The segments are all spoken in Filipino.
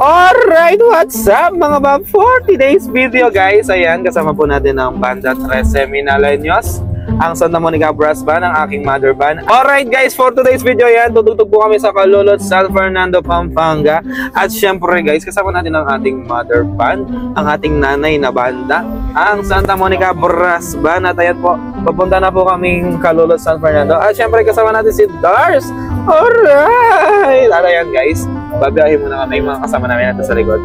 Alright, what's up mga bab? For today's video guys, ayan, kasama po natin ang Banda 13 Minaleños, ang Santa Monica Brass Band, ang aking mother band. Alright guys, for today's video yan, tutugtog po kami sa Calulot, San Fernando, Pampanga. At syempre guys, kasama natin ang ating mother band, ang ating nanay na banda, ang Santa Monica Brass Band. At ayan po, papunta na po kaming Calulot, San Fernando. At syempre kasama natin si Dars. Alright! At ayan guys, babiyahin muna kami, mga kasama namin natin sa likod.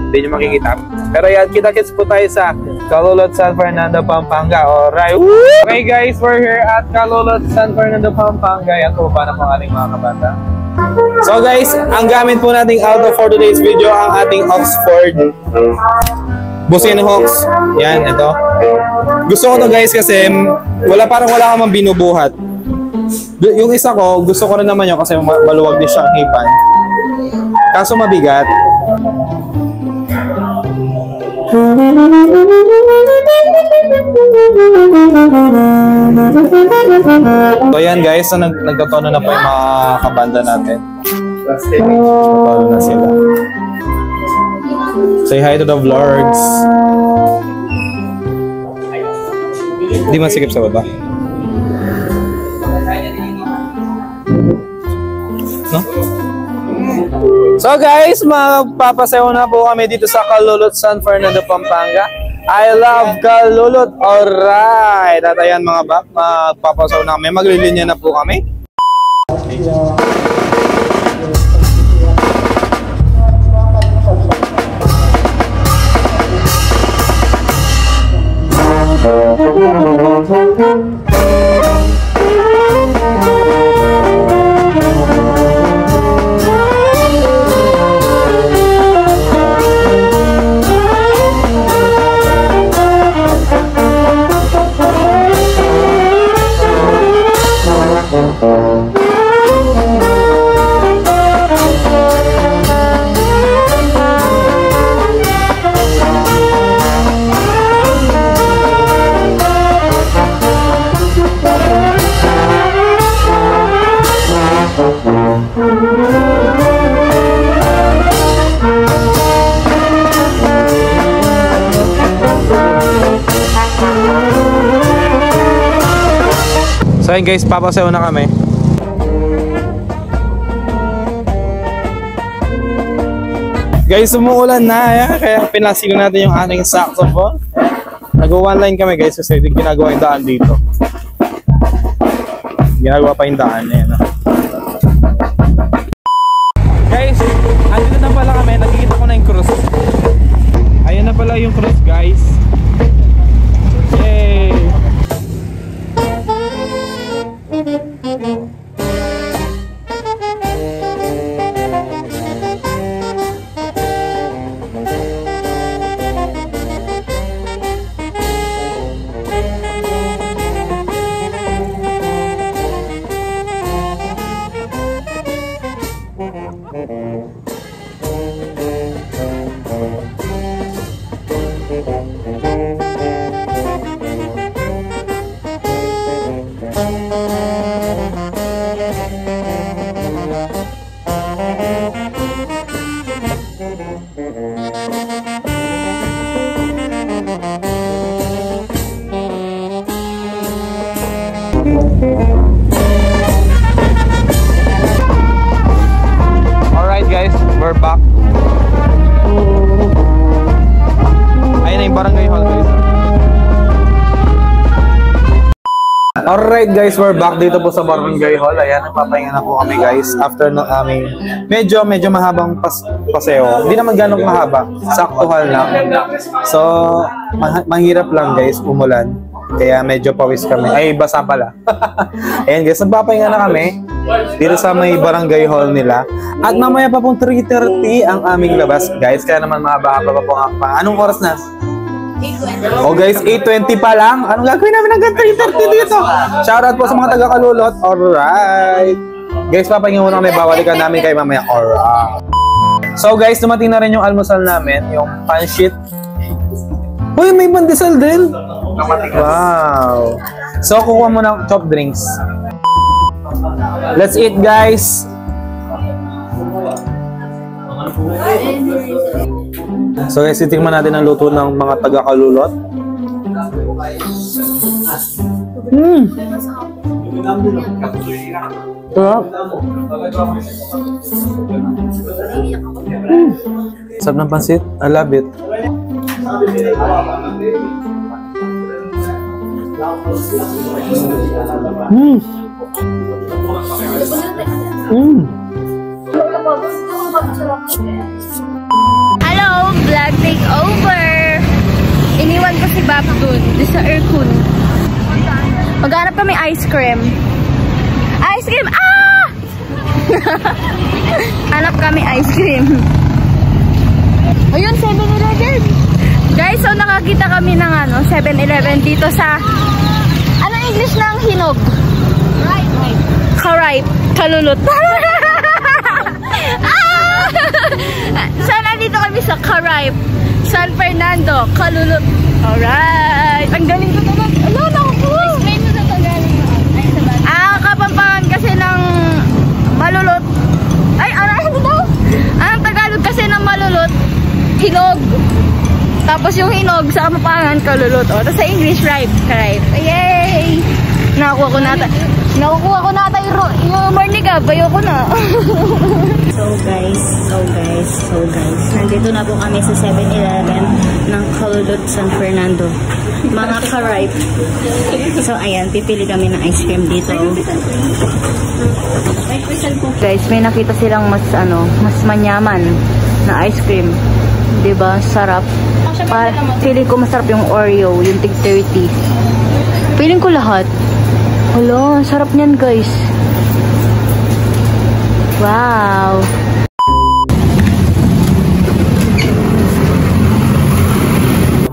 Hindi nyo makikita. Pero yan, kita-kits po tayo sa Calulot, San Fernando, Pampanga. Alright! Woo! Okay guys, we're here at Calulot, San Fernando, Pampanga. Yan po pa na po ang ating mga kabata. So guys, ang gamit po nating auto for today's video, ang ating Oxford Busin Hawks. Yan, ito. Gusto ko to guys kasi parang wala ka mang binubuhat. Yung isa ko, gusto ko rin naman yun kasi maluwag din siya ang hipan. Kaso mabigat. So yan guys, so nagtatono na po yung mga kabanda natin. Nagtatono na sila. Say hi to the vlogs. Di masikip sa baba. No? So guys, magpapasayaw na po kami dito sa Calulot, San Fernando, Pampanga. I love Calulot. Alright. At ayan mga bak, magpapasayaw na kami. Maglilinya na po kami. So ayun guys, papasayaw na kami. Guys, umuulan na kaya pinasilo natin yung ating saxophone. Nag-one line kami guys kasi ginagawa yung daan dito. Ginagawa pa yung daan. Ayan. Guys, andito na pala kami. Nakikita ko na yung cross. Ayan na pala yung cross guys. Yay! Alright guys, we're back. Ayun na yung barangay hall guys. Alright guys, we're back dito po sa barangay hall. Ayan, nagpapahinga na po kami guys. After ng aming medyo mahabang paseo. Hindi naman ganong mahaba. Saktuhan lang. So, mahirap lang guys, umulan. Kaya medyo pawis kami. Ay, basa pala. Ayan guys, nagpapahinga na kami dito sa may barangay hall nila. At mamaya pa pong 3:30 ang aming labas guys. Kaya naman mahaba-haba pa po ang anong oras na? Oh guys, 8:20 pa lang. Anong gagawin namin hanggang 3:30 dito? Shoutout po sa mga taga-Calulot. Alright. Guys, papahinga muna kami. Babalikan namin kayo mamaya. Alright. So guys, dumating na rin yung almusal namin. Yung pancit. Uy, may pandesal din. Wow. So, kukuha mo ng chopped drinks. Let's eat, guys. So guys, titingnan natin ang luto ng mga taga-Kalulot. Sarap ng pansit. I love it. Hello, vlog takeover. Iniwan ko si Bob dun sa aircon. Maghanap kami ice cream. Ice cream! Ah! Hanap kami ice cream. Ayun, 7-Eleven. Guys, so nakakita kami ng 7-Eleven dito sa anong English ng hinog? Ka-ripe. Kalulot. So, nandito kami sa Ka-ripe. San Fernando, Kalulot. Alright. Ang galing ko naman. Ano, naku. Explain mo sa Tagalog. Kapampangan kasi ng malulot. Ay, ano daw? Ang Tagalog kasi ng malulot, hinog. Tapos yung hinog sa Kapampangan, Kalulot. O, tapos sa English, ripe. Ka-ripe. Yay! Nakuha ko nata yung morning up. Ayoko na. So guys. Nandito na po kami sa 7-Eleven ng Kalulot, San Fernando. Mga ka-ripe. So ayan, pipili kami ng ice cream dito. Guys, may nakita silang mas manyaman na ice cream. 'Di ba? Sarap. Feeling ko masarap yung Oreo, yung tig 30. Feeling ko lahat. Hello, sarap niyan guys. Wow.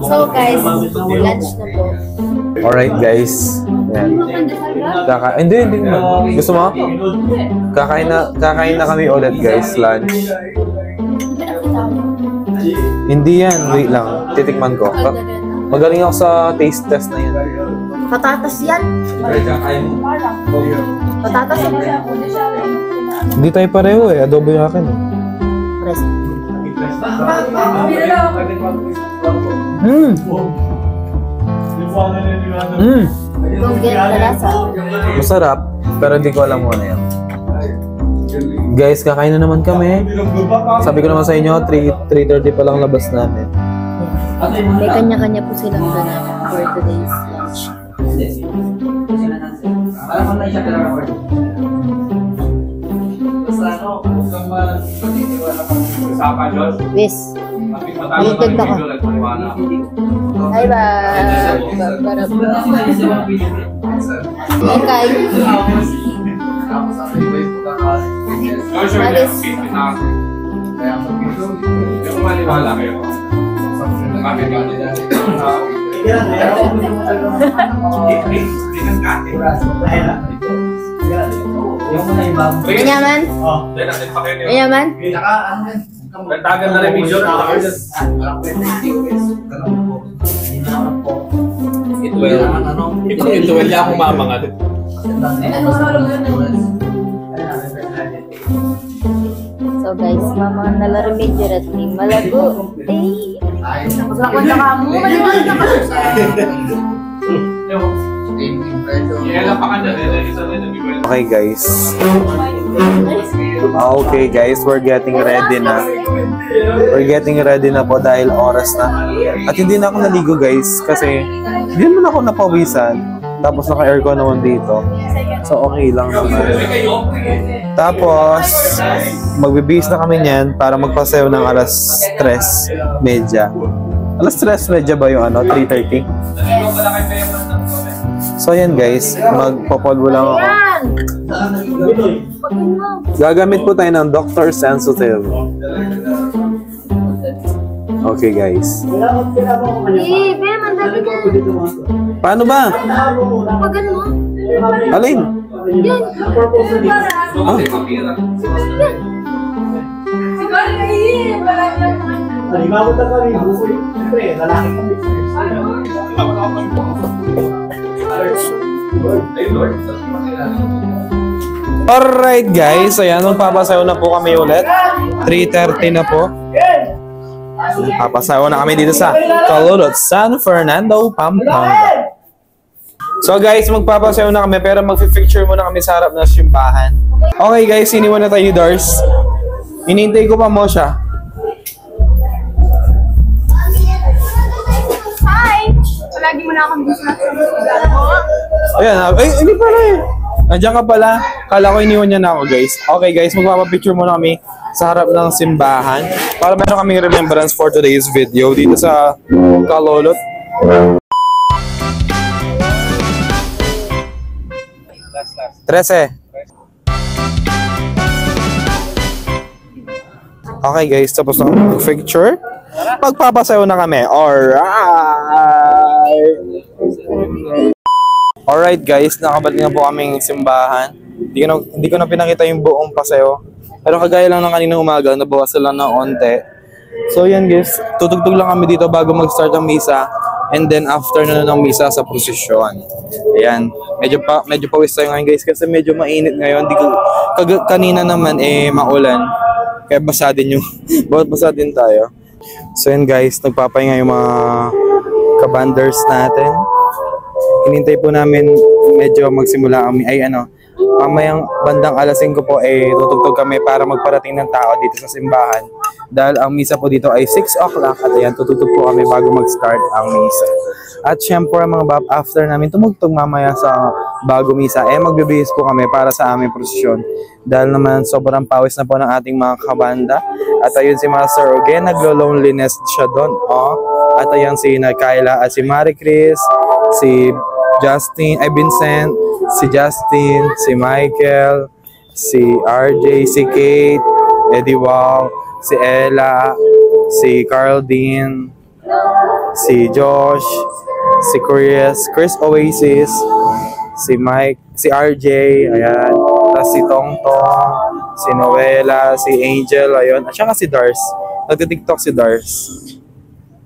So guys, lunch na po. Alright guys. Yan. Hindi. Gusto mo? Kakain na kami ulit guys, lunch. Hindi yan, wait lang. Titikman ko. Magaling ako sa taste test na yan. Patatas yan. Patatas yan. Hindi tayo pareho eh. Adobo yung akin. Masarap, pero hindi ko alam mo na yan. Guys, kakain na naman kami. Sabi ko naman sa inyo, 3:30 pa lang labas namin. May kanya-kanya po silang ganap for today's lunch. Yes. Nagtag na ka. Ay ba? Okay. Manyaman? Manyaman? Nagtagal na rin video. Ito wala akong mamangat. So guys, mama nalaro medyo ratling malago. Maglakon na ka mo, maliwanag na ka. Okay guys. Okay guys, we're getting ready na. We're getting ready na po dahil oras na. At hindi na ako naligo guys kasi hindi naman ako napawisan. Tapos naka-aircon naman dito. So okay lang naman. Tapos magbibihis na kami niyan para magpasayaw ng alas 3:30. Alas 3:30 ba yung 3:30? So ayan guys, magpapolvo lang ako. Gagamit po tayo ng Dr. Sensitive. Okay guys. Paano ba? Alin? Yan. Oh. Alright guys, ayan, magpapasayaw na po kami ulit. 3:30 na po. Papasayaw na kami dito sa Calulot, San Fernando, Pampanga. So guys, magpapasayaw na kami pero mag-picture muna kami sa harap ng simbahan. Okay guys, iniwan na tayo ni Dars. Hinintay ko pa mo siya. Hi! Palagi mo na akong gusto na. Ayan, ay, hindi pala eh. Nandiyan ka pala. Kala ko iniwan niya na ako guys. Okay guys, magpapapicture muna kami sa harap ng simbahan para meron kaming remembrance for today's video dito sa Calulot. Trece. Okay guys, tapos na kami mag-picture. Magpapasayaw na kami. Alright guys, nakabalik na po kaming simbahan. Hindi ko na pinakita yung buong pasayo. Pero kagaya lang ng kaninang umaga, nabawasan lang ng onte. So yan guys, tutugtog lang kami dito bago mag-start ang misa. And then after na ng misa sa prosesyon. Ayan, medyo pawis tayo ngayon guys kasi medyo mainit ngayon. Kanina naman maulan. Kaya basa din yung, bawat basa din tayo. So yan guys, nagpapahinga yung mga kabanders natin. Hinintay po namin medyo magsimula kami mamayang bandang alas 5 po tutugtog kami para magparating ng tao dito sa simbahan. Dahil ang misa po dito ay 6 o'clock at ayan, tutugtog po kami bago mag-start ang misa. At syempre mga bab, after namin tumugtog mamaya sa bago misa, magbibihis po kami para sa aming prosesyon. Dahil naman sobrang pawis na po ng ating mga kabanda. At ayun si Master Oge, naglo-loneliness siya doon. At ayun si Kyla at si Marie Chris, si Vincent, si Justin, si Michael, si RJ, si Kate, Eddie Wong, si Ella, si Carl Dean, si Josh, si Chris Oasis, si Mike, si RJ, ayan, tapos si Tongtong, si Noela, si Angel, ayun, at saka si Dars. Nagtitiktok si Dars.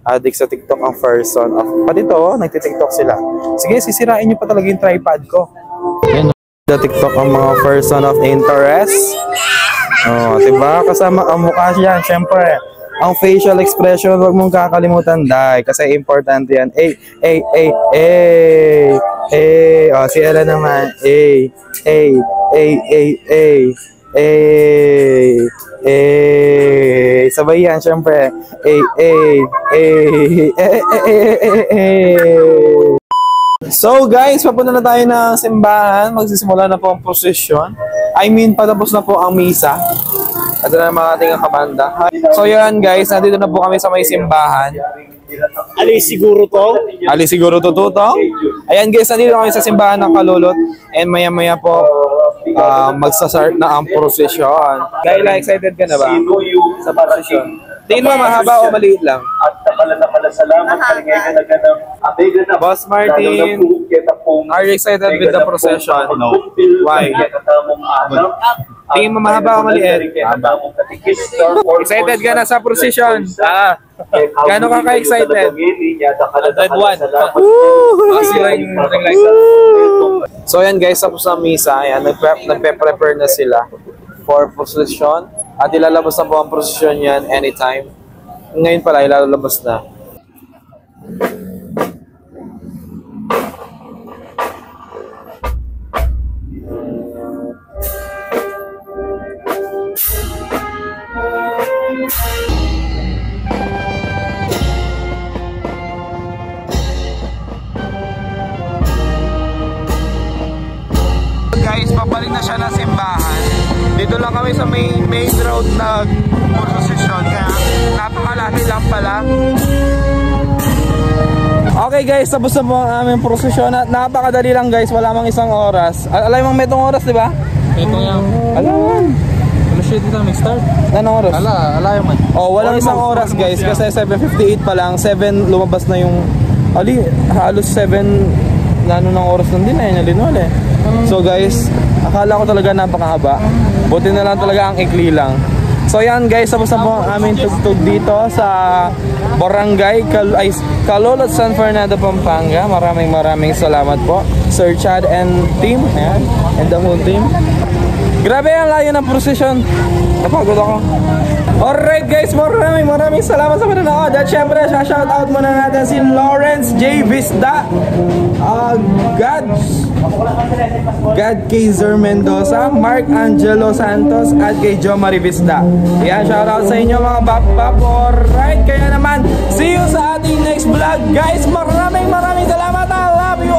Addict sa TikTok ang person. Pati to, nagtitiktok sila. Sige, sisirain nyo pa talaga yung tripod ko. Ayan, the TikTok ang mga person of interest. Diba? Kasama ang mukha siya. Siyempre, ang facial expression, huwag mong kakalimutan, dahil kasi importante yan. Si Ella naman. Sabay yan, syempre. So guys, papunta na tayo ng simbahan. Magsisimula na po ang prosesyon. Patapos na po ang misa. Ito na mga ating kabanda. So yan guys, nandito na po kami sa may simbahan. Ali siguro to. Ayan guys, nandito kami sa simbahan ng Calulot. And maya maya po magsasart na ang prosesyon. Kayla, excited ka na ba? Sa prosesyon. Tingin mo mahaba o maliit lang? Boss Martin, are you excited with the procession? Why? Tingin mo mahaba o maliit? Excited ka na sa prosesyon? Gano'n ka ka-excited? 101. So yan guys, tapos na misa. Ayan, nagpe-prepare na sila for procession. At ilalabas na po ang prosesyon yan anytime. Ngayon pala, ilalabas na. Guys, papalik na siya ng simbahan. Dito lang kami sa main road na prosesyon, kaya napakalaki lang pala. Okay guys, tapos na po ang aming prosesyon at napakadali lang guys, wala mang isang oras. Alay mang metong oras, di ba? Ito yan. Alam. Alas 7 na mag-start. Anong oras? Alayo man. Walang isang oras guys, kasi 7:58 pa lang, 7 lumabas na yung halos 7 ng oras lang din nalinol eh. So guys, akala ko talaga napakahaba. Buti na lang talaga ang ikli lang. So yan guys, tapos na po ang aming tugtog dito sa Barangay Calulot, San Fernando, Pampanga. Maraming salamat po Sir Chad and team, and the whole team. Grabe ang layo ng prosesyon. Napagod ako. Alright guys, maraming salamat sa panonood. At syempre, shoutout muna natin si Lawrence J. Visda, God Kaiser Mendoza, Mark Angelo Santos, at kay Jo Marie Visda. Yan, shoutout sa inyo mga bap-bap. Alright, kaya naman, see you sa ating next vlog guys. Maraming salamat. I love you